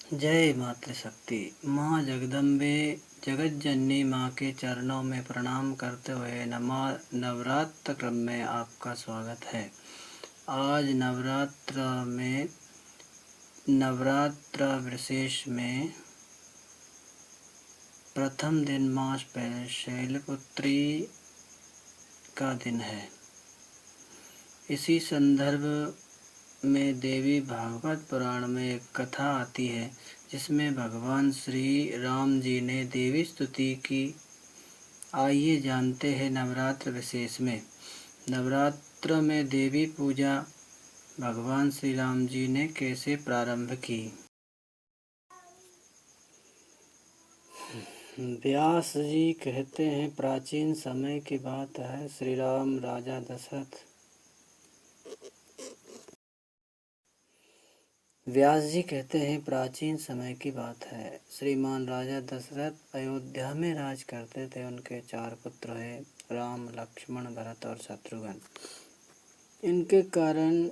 जय मातृशक्ति। माँ जगदम्बे जगज्जननी माँ के चरणों में प्रणाम करते हुए नवरात्र क्रम में आपका स्वागत है। आज नवरात्र विशेष में प्रथम दिन माँ शैलपुत्री का दिन है। इसी संदर्भ में देवी भागवत पुराण में एक कथा आती है जिसमें भगवान श्री राम जी ने देवी स्तुति की। आइए जानते हैं नवरात्र विशेष में। नवरात्र में देवी पूजा भगवान श्री राम जी ने कैसे प्रारंभ की। व्यास जी कहते हैं, प्राचीन समय की बात है। श्री राम राजा दशरथ व्यास जी कहते हैं, प्राचीन समय की बात है। श्रीमान राजा दशरथ अयोध्या में राज करते थे। उनके 4 पुत्र हैं, राम, लक्ष्मण, भरत और शत्रुघ्न। इनके कारण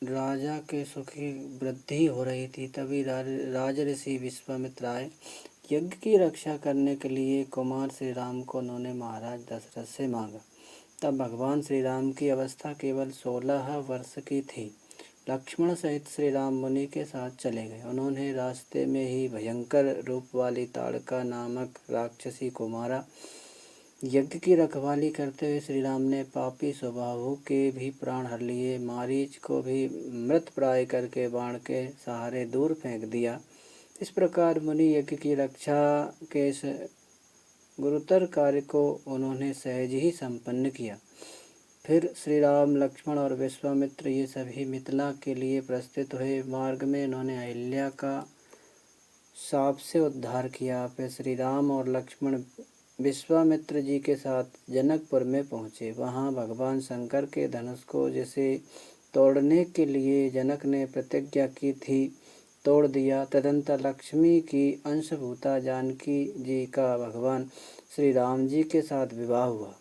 राजा के सुख की वृद्धि हो रही थी। तभी राज ऋषि विश्वामित्र आए। यज्ञ की रक्षा करने के लिए कुमार श्री राम को उन्होंने महाराज दशरथ से मांगा। तब भगवान श्री राम की अवस्था केवल 16 वर्ष की थी। लक्ष्मण सहित श्री राम मुनि के साथ चले गए। उन्होंने रास्ते में ही भयंकर रूप वाली ताड़का नामक राक्षसी को मारा। यज्ञ की रखवाली करते हुए श्री राम ने पापी स्वभाव के भी प्राण हर लिए। मारीच को भी मृत प्राय करके बाण के सहारे दूर फेंक दिया। इस प्रकार मुनि यज्ञ की रक्षा के गुरुतर कार्य को उन्होंने सहज ही संपन्न किया। फिर श्री राम, लक्ष्मण और विश्वामित्र ये सभी मिथिला के लिए प्रस्थित हुए। मार्ग में इन्होंने अहिल्या का शाप से उद्धार किया। फिर श्री राम और लक्ष्मण विश्वामित्र जी के साथ जनकपुर में पहुँचे। वहाँ भगवान शंकर के धनुष को जिसे तोड़ने के लिए जनक ने प्रतिज्ञा की थी, तोड़ दिया। तदंतर लक्ष्मी की अंशभूता जानकी जी का भगवान श्री राम जी के साथ विवाह हुआ।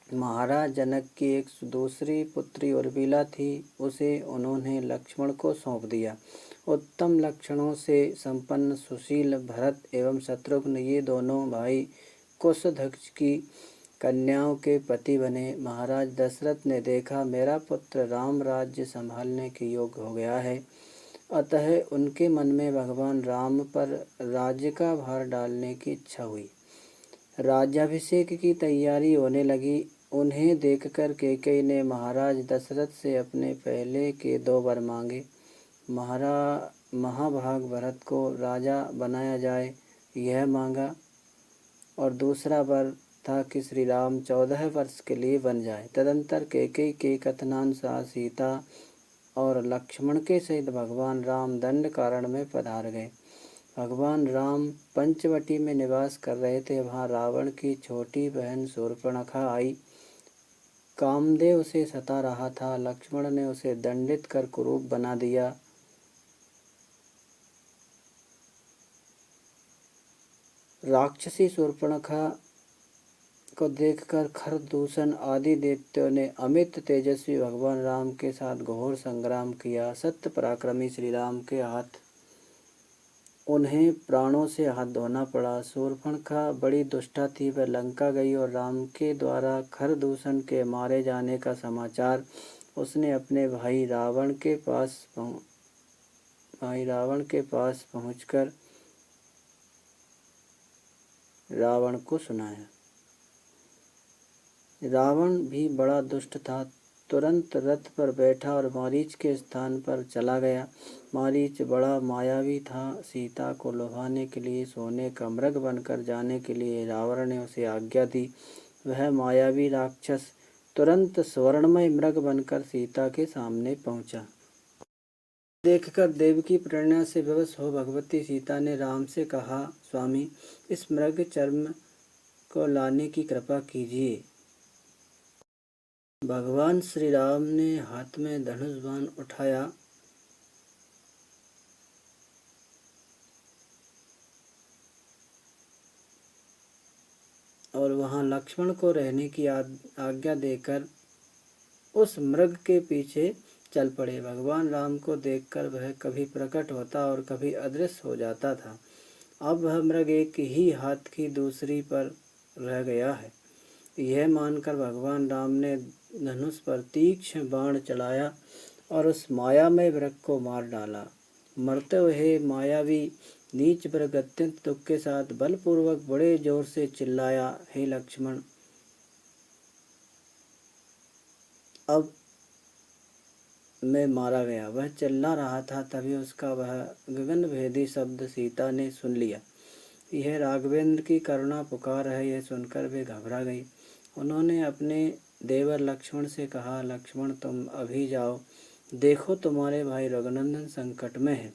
महाराज जनक की एक दूसरी पुत्री उर्मिला थी, उसे उन्होंने लक्ष्मण को सौंप दिया। उत्तम लक्षणों से संपन्न सुशील भरत एवं शत्रुघ्न ये दोनों भाई कुशध्वज की कन्याओं के पति बने। महाराज दशरथ ने देखा, मेरा पुत्र राम राज्य संभालने के योग्य हो गया है। अतः उनके मन में भगवान राम पर राज्य का भार डालने की इच्छा हुई। राज्याभिषेक की तैयारी होने लगी। उन्हें देखकर कैकेयी ने महाराज दशरथ से अपने पहले के 2 वर मांगे। महाभाग भरत को राजा बनाया जाए, यह मांगा, और दूसरा वर था कि श्री राम 14 वर्ष के लिए बन जाए। तदंतर कैकेयी के कथनानुसार सीता और लक्ष्मण के सहित भगवान राम दंड कारण्य में पधार गए। भगवान राम पंचवटी में निवास कर रहे थे। वहाँ रावण की छोटी बहन शूर्पणखा आई। कामदेव उसे सता रहा था। लक्ष्मण ने उसे दंडित कर कुरूप बना दिया। राक्षसी शूर्पणखा को देखकर खरदूषण आदि दैत्यों ने अमित तेजस्वी भगवान राम के साथ घोर संग्राम किया। सत्य पराक्रमी श्री राम के हाथ उन्हें प्राणों से हाथ धोना पड़ा। शूर्पणखा बड़ी दुष्टा थी। वह लंका गई और राम के द्वारा खरदूषण के मारे जाने का समाचार उसने अपने भाई रावण के पास पहुंचकर रावण को सुनाया। रावण भी बड़ा दुष्ट था। तुरंत रथ पर बैठा और मारीच के स्थान पर चला गया। मारीच बड़ा मायावी था। सीता को लुभाने के लिए सोने का मृग बनकर जाने के लिए रावण ने उसे आज्ञा दी। वह मायावी राक्षस तुरंत स्वर्णमय मृग बनकर सीता के सामने पहुंचा। देखकर देव की प्रेरणा से विवश हो भगवती सीता ने राम से कहा, स्वामी, इस मृग चर्म को लाने की कृपा कीजिए। भगवान श्री राम ने हाथ में धनुष बाण उठाया और वहां लक्ष्मण को रहने की आज्ञा देकर उस मृग के पीछे चल पड़े। भगवान राम को देखकर वह कभी प्रकट होता और कभी अदृश्य हो जाता था। अब वह मृग एक ही हाथ की दूसरी पर रह गया है। यह मानकर भगवान राम ने धनुष पर तीक्ष्ण बाण चढ़ाया और उस मायामय मृग को मार डाला। मरते हुए मायावी नीच मृग अत्यंत दुख के साथ बलपूर्वक बड़े जोर से चिल्लाया, हे लक्ष्मण, अब मैं मारा गया। वह चिल्ला रहा था, तभी उसका वह गगनभेदी शब्द सीता ने सुन लिया। यह राघवेंद्र की करुणा पुकार है, यह सुनकर वे घबरा गई। उन्होंने अपने देवर लक्ष्मण से कहा, लक्ष्मण तुम अभी जाओ, देखो तुम्हारे भाई रघुनंदन संकट में है,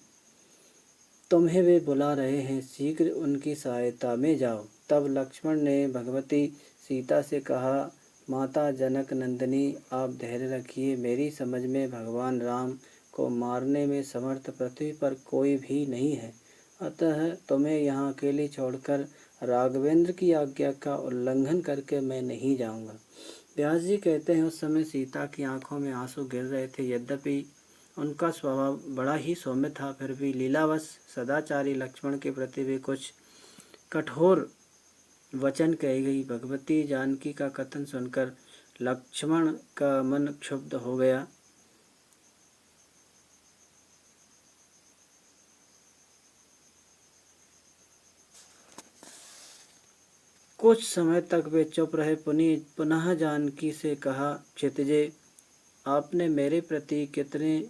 तुम्हें वे बुला रहे हैं, शीघ्र उनकी सहायता में जाओ। तब लक्ष्मण ने भगवती सीता से कहा, माता जनक नंदिनी, आप धैर्य रखिए। मेरी समझ में भगवान राम को मारने में समर्थ पृथ्वी पर कोई भी नहीं है, अतः तुम्हें यहाँ अकेली छोड़कर राघवेंद्र की आज्ञा का उल्लंघन करके मैं नहीं जाऊँगा। व्यास जी कहते हैं, उस समय सीता की आंखों में आंसू गिर रहे थे। यद्यपि उनका स्वभाव बड़ा ही सौम्य था, फिर भी लीलावश सदाचारी लक्ष्मण के प्रति भी कुछ कठोर वचन कही गई। भगवती जानकी का कथन सुनकर लक्ष्मण का मन क्षुब्ध हो गया। कुछ समय तक वे चुप रहे। पुनः जानकी से कहा, क्षितिजे, आपने मेरे प्रति कितने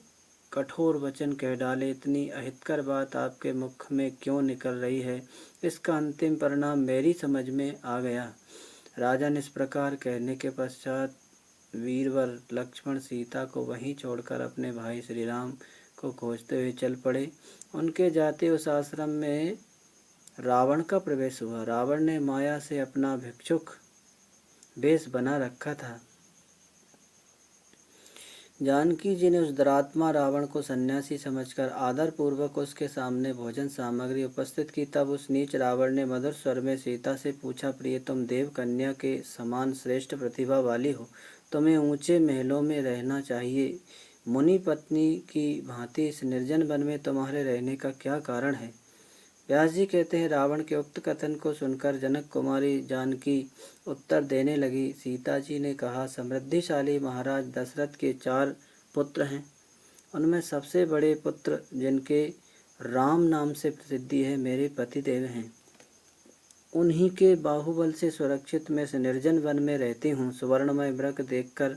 कठोर वचन कह डाले, इतनी अहितकर बात आपके मुख में क्यों निकल रही है, इसका अंतिम परिणाम मेरी समझ में आ गया। राजन इस प्रकार कहने के पश्चात वीरवर लक्ष्मण सीता को वहीं छोड़कर अपने भाई श्री राम को खोजते हुए चल पड़े। उनके जाते उस आश्रम में रावण का प्रवेश हुआ। रावण ने माया से अपना भिक्षुक वेश बना रखा था। जानकी जी ने उस दुरात्मा रावण को सन्यासी समझकर आदर पूर्वक उसके सामने भोजन सामग्री उपस्थित की। तब उस नीच रावण ने मधुर स्वर में सीता से पूछा, प्रिय, तुम देव कन्या के समान श्रेष्ठ प्रतिभा वाली हो, तुम्हें ऊंचे महलों में रहना चाहिए, मुनि पत्नी की भांति इस निर्जन वन में तुम्हारे रहने का क्या कारण है। व्यास जी कहते हैं, रावण के उक्त कथन को सुनकर जनक कुमारी जानकी उत्तर देने लगी। सीता जी ने कहा, समृद्धिशाली महाराज दशरथ के 4 पुत्र हैं। उनमें सबसे बड़े पुत्र, जिनके राम नाम से प्रसिद्धि है, मेरे पतिदेव हैं। उन्हीं के बाहुबल से सुरक्षित मैं इस निर्जन वन में रहती हूँ। सुवर्णमय मृग देखकर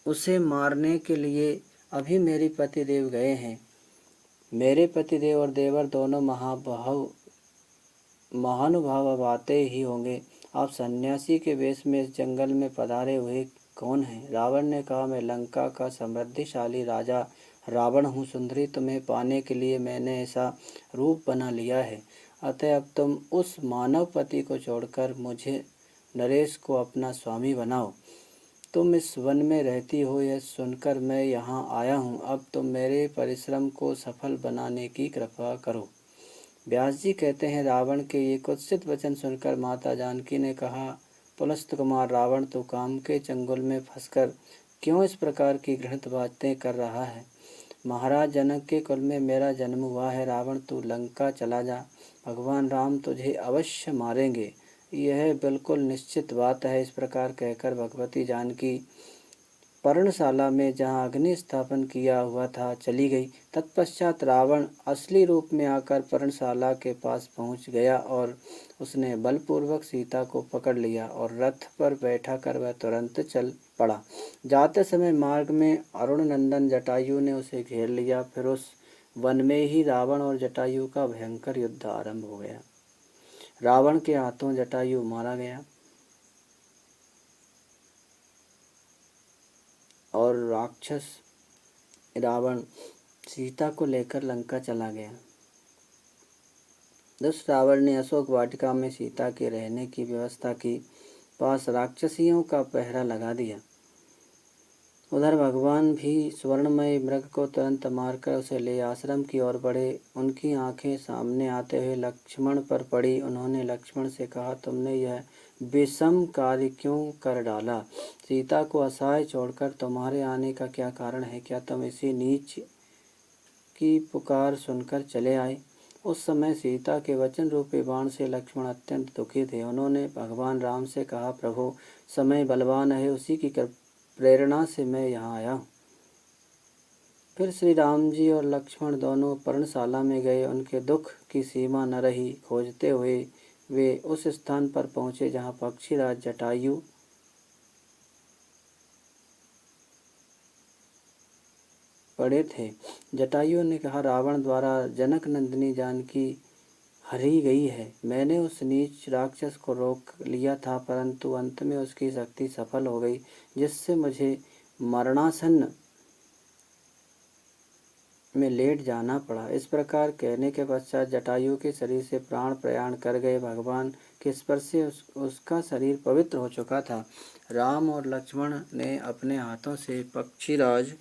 उसे मारने के लिए अभी मेरे पतिदेव गए हैं। मेरे पतिदेव और देवर दोनों महानुभाव अब आते ही होंगे। आप सन्यासी के वेश में इस जंगल में पधारे हुए कौन हैं? रावण ने कहा, मैं लंका का समृद्धिशाली राजा रावण हूँ। सुंदरी, तुम्हें पाने के लिए मैंने ऐसा रूप बना लिया है, अतः अब तुम उस मानव पति को छोड़कर मुझे नरेश को अपना स्वामी बनाओ। तुम इस वन में रहती हो, यह सुनकर मैं यहाँ आया हूँ। अब तुम मेरे परिश्रम को सफल बनाने की कृपा करो। व्यास जी कहते हैं, रावण के ये कुत्सित वचन सुनकर माता जानकी ने कहा, पुलस्त कुमार रावण, तो काम के चंगुल में फंसकर क्यों इस प्रकार की घृणित बातें कर रहा है। महाराज जनक के कुल में मेरा जन्म हुआ है। रावण, तू लंका चला जा, भगवान राम तुझे अवश्य मारेंगे, यह बिल्कुल निश्चित बात है। इस प्रकार कहकर भगवती जानकी पर्णशाला में जहाँ अग्नि स्थापन किया हुआ था चली गई। तत्पश्चात रावण असली रूप में आकर पर्णशाला के पास पहुँच गया और उसने बलपूर्वक सीता को पकड़ लिया और रथ पर बैठा कर वह तुरंत चल पड़ा। जाते समय मार्ग में अरुण नंदन जटायु ने उसे घेर लिया। फिर उस वन में ही रावण और जटायु का भयंकर युद्ध आरंभ हो गया। रावण के हाथों जटायु मारा गया और राक्षस रावण सीता को लेकर लंका चला गया। दुष्ट रावण ने अशोक वाटिका में सीता के रहने की व्यवस्था की, पास राक्षसियों का पहरा लगा दिया। उधर भगवान भी स्वर्णमय मृग को तुरंत मारकर उसे ले आश्रम की ओर बढ़े। उनकी आंखें सामने आते हुए लक्ष्मण पर पड़ी। उन्होंने लक्ष्मण से कहा, तुमने यह विषम कार्य क्यों कर डाला? सीता को असहाय छोड़कर तुम्हारे आने का क्या कारण है? क्या तुम इसी नीच की पुकार सुनकर चले आए? उस समय सीता के वचन रूपी बाण से लक्ष्मण अत्यंत दुखी थे। उन्होंने भगवान राम से कहा, प्रभु समय बलवान है, उसी की प्रेरणा से मैं यहाँ आया हूँ। फिर श्री राम जी और लक्ष्मण दोनों पर्णशाला में गए। उनके दुख की सीमा न रही। खोजते हुए वे उस स्थान पर पहुँचे जहाँ पक्षीराज जटायु पड़े थे। जटायु ने कहा, रावण द्वारा जनक नंदिनी जानकी हरी गई है। मैंने उस नीच राक्षस को रोक लिया था, परंतु अंत में उसकी शक्ति सफल हो गई, जिससे मुझे मरणासन्न में लेट जाना पड़ा। इस प्रकार कहने के पश्चात जटायु के शरीर से प्राण प्रयाण कर गए। भगवान के स्पर्श से उसका शरीर पवित्र हो चुका था। राम और लक्ष्मण ने अपने हाथों से पक्षीराज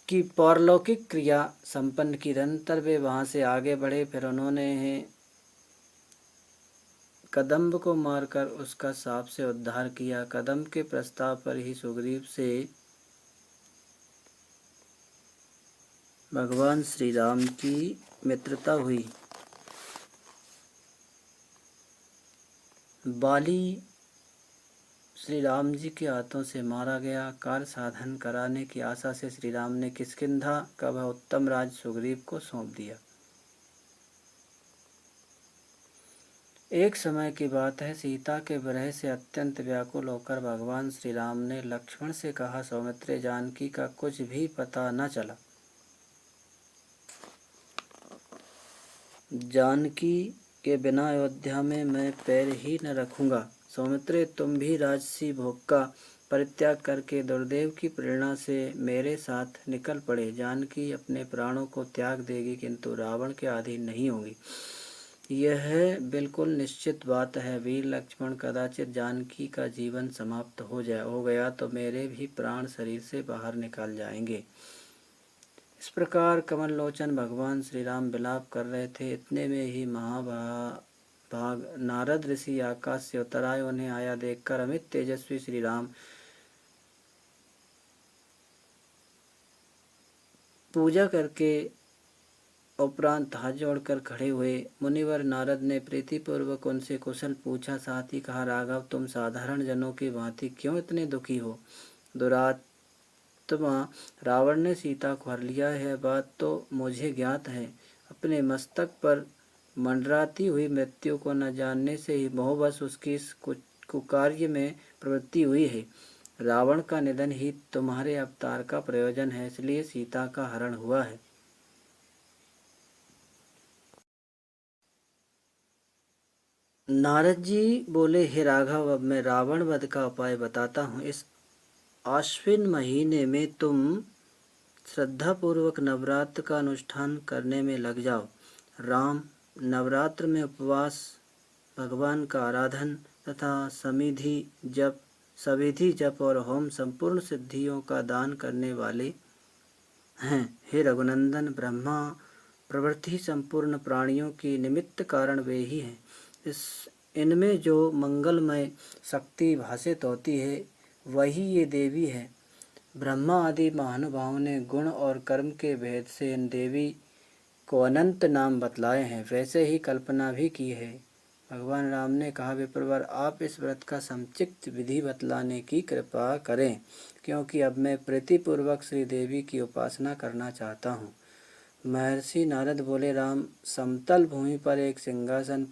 की पारलौकिक क्रिया संपन्न की। निरंतर वे वहां से आगे बढ़े। फिर उन्होंने कदम्ब को मारकर उसका शाप से उद्धार किया। कदम्ब के प्रस्ताव पर ही सुग्रीव से भगवान श्री राम की मित्रता हुई। बाली श्री राम जी के हाथों से मारा गया। कार्य साधन कराने की आशा से श्री राम ने किष्किंधा का वह उत्तम राज सुग्रीव को सौंप दिया। एक समय की बात है, सीता के विरह से अत्यंत व्याकुल होकर भगवान श्री राम ने लक्ष्मण से कहा, सौमित्रे, जानकी का कुछ भी पता न चला। जानकी के बिना अयोध्या में मैं पैर ही न रखूंगा। सौमित्रे, तुम भी राजसी भोग का परित्याग करके दुर्देव की प्रेरणा से मेरे साथ निकल पड़े। जानकी अपने प्राणों को त्याग देगी, किंतु रावण के अधीन नहीं होगी। यह बिल्कुल निश्चित बात है। वीर लक्ष्मण, कदाचित जानकी का जीवन समाप्त हो गया तो मेरे भी प्राण शरीर से बाहर निकल जाएंगे। इस प्रकार कमल लोचन भगवान श्री राम विलाप कर रहे थे। इतने में ही महाभाग नारद ऋषि आकाश से उतर आए। उन्हें आया देखकर अमित तेजस्वी श्री राम पूजा करके उपरांत हाथ जोड़कर खड़े हुए। मुनिवर नारद ने प्रीतिपूर्वक उनसे कुशल पूछा, साथ ही कहा, राघव, तुम साधारण जनों की भांति क्यों इतने दुखी हो? दुरात्मा रावण ने सीता को हर लिया है, बात तो मुझे ज्ञात है। अपने मस्तक पर मंडराती हुई मृत्यु को न जानने से ही मोहवश उसकी इस कुकार्य में प्रवृत्ति हुई है। रावण का निधन ही तुम्हारे अवतार का प्रयोजन है, इसलिए सीता का हरण हुआ है। नारद जी बोले, हे राघव, अब मैं रावण वध का उपाय बताता हूँ। इस आश्विन महीने में तुम श्रद्धा पूर्वक नवरात्र का अनुष्ठान करने में लग जाओ। राम नवरात्र में उपवास, भगवान का आराधन तथा सविधि जप और होम संपूर्ण सिद्धियों का दान करने वाले हैं। हे रघुनंदन, ब्रह्मा प्रवृत्ति संपूर्ण प्राणियों की निमित्त कारण वे ही हैं। इनमें जो मंगलमय शक्ति भाषित होती है, वही ये देवी है। ब्रह्मा आदि महानुभावों ने गुण और कर्म के भेद से इन देवी को अनंत नाम बतलाए हैं, वैसे ही कल्पना भी की है। भगवान राम ने कहा, विप्रवर, आप इस व्रत का समुचित विधि बतलाने की कृपा करें, क्योंकि अब मैं प्रीतिपूर्वक श्री देवी की उपासना करना चाहता हूँ। महर्षि नारद बोले, राम, समतल भूमि पर एक सिंहासन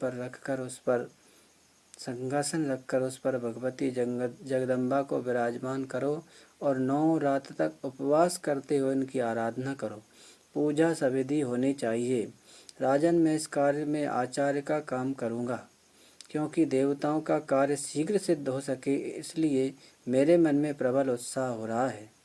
रखकर उस पर भगवती जगदम्बा को विराजमान करो और 9 रात तक उपवास करते हुए उनकी आराधना करो। पूजा सविधि होनी चाहिए। राजन, मैं इस कार्य में आचार्य का काम करूँगा, क्योंकि देवताओं का कार्य शीघ्र सिद्ध हो सके, इसलिए मेरे मन में प्रबल उत्साह हो रहा है।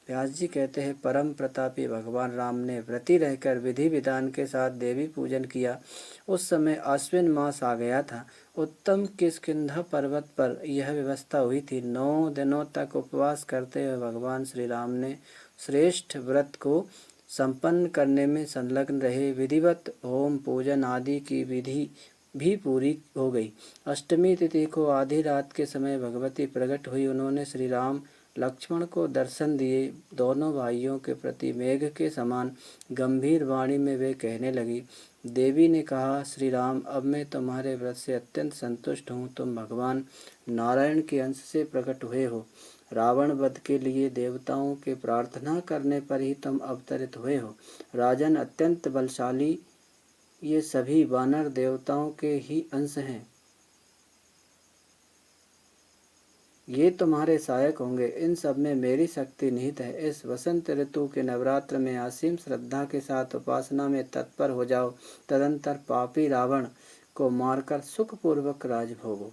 व्यास जी कहते हैं, परम प्रतापी भगवान राम ने व्रती रहकर विधि विधान के साथ देवी पूजन किया। उस समय आश्विन मास आ गया था। उत्तम किष्किंधा पर्वत पर यह व्यवस्था हुई थी। 9 दिनों तक उपवास करते हुए भगवान श्री राम ने श्रेष्ठ व्रत को संपन्न करने में संलग्न रहे। विधिवत होम पूजन आदि की विधि भी पूरी हो गई। अष्टमी तिथि को आधी रात के समय भगवती प्रकट हुई। उन्होंने श्री राम लक्ष्मण को दर्शन दिए। दोनों भाइयों के प्रति मेघ के समान गंभीर वाणी में वे कहने लगी। देवी ने कहा, श्री राम, अब मैं तुम्हारे व्रत से अत्यंत संतुष्ट हूँ। तुम भगवान नारायण के अंश से प्रकट हुए हो। रावण वध के लिए देवताओं के प्रार्थना करने पर ही तुम अवतरित हुए हो। राजन, अत्यंत बलशाली ये सभी वानर देवताओं के ही अंश हैं। ये तुम्हारे सहायक होंगे। इन सब में मेरी शक्ति निहित है। इस वसंत ऋतु के नवरात्र में असीम श्रद्धा के साथ उपासना में तत्पर हो जाओ। तदंतर पापी रावण को मारकर सुखपूर्वक राज भोगो।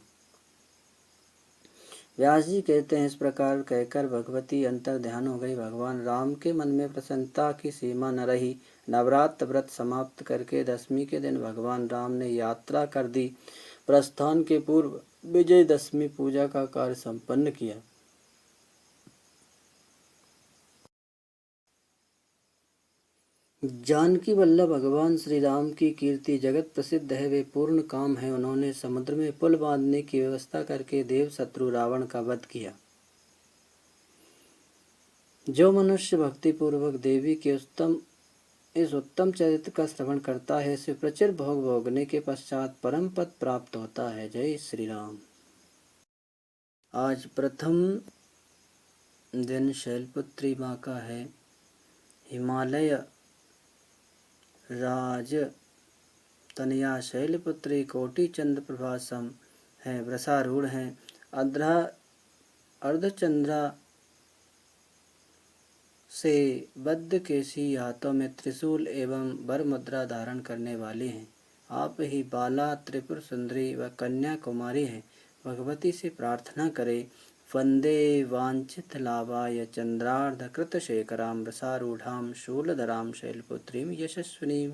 व्यास जी कहते हैं, इस प्रकार कहकर भगवती अंतर ध्यान हो गई। भगवान राम के मन में प्रसन्नता की सीमा न रही। नवरात्र व्रत समाप्त करके दशमी के दिन भगवान राम ने यात्रा कर दी। प्रस्थान के पूर्व विजयदशमी पूजा का कार्य संपन्न किया। जानकी वल्लभ भगवान श्री राम की कीर्ति जगत प्रसिद्ध है। वे पूर्ण काम है। उन्होंने समुद्र में पुल बांधने की व्यवस्था करके देव शत्रु रावण का वध किया। जो मनुष्य भक्ति पूर्वक देवी के इस उत्तम चरित्र का श्रवण करता है, उसे प्रचुर भोग भोगने के पश्चात परम पद प्राप्त होता है। जय श्री राम। आज प्रथम दिन शैलपुत्री माँ का है। हिमालय राज तनया शैलपुत्री कोटि चंद्र प्रभासम है। वृषारूढ़ है। अर्धचंद्रा से बद्ध केसी, हाथों में त्रिशूल एवं वर मुद्रा धारण करने वाली हैं। आप ही बाला, त्रिपुर सुंदरी व कन्या कुमारी हैं। भगवती से प्रार्थना करें। वंदे वांछित लाभाय चंद्रार्ध कृत शेखराम वृषारूढ़ाम शूलधराम शैलपुत्रीम यशस्विनीम।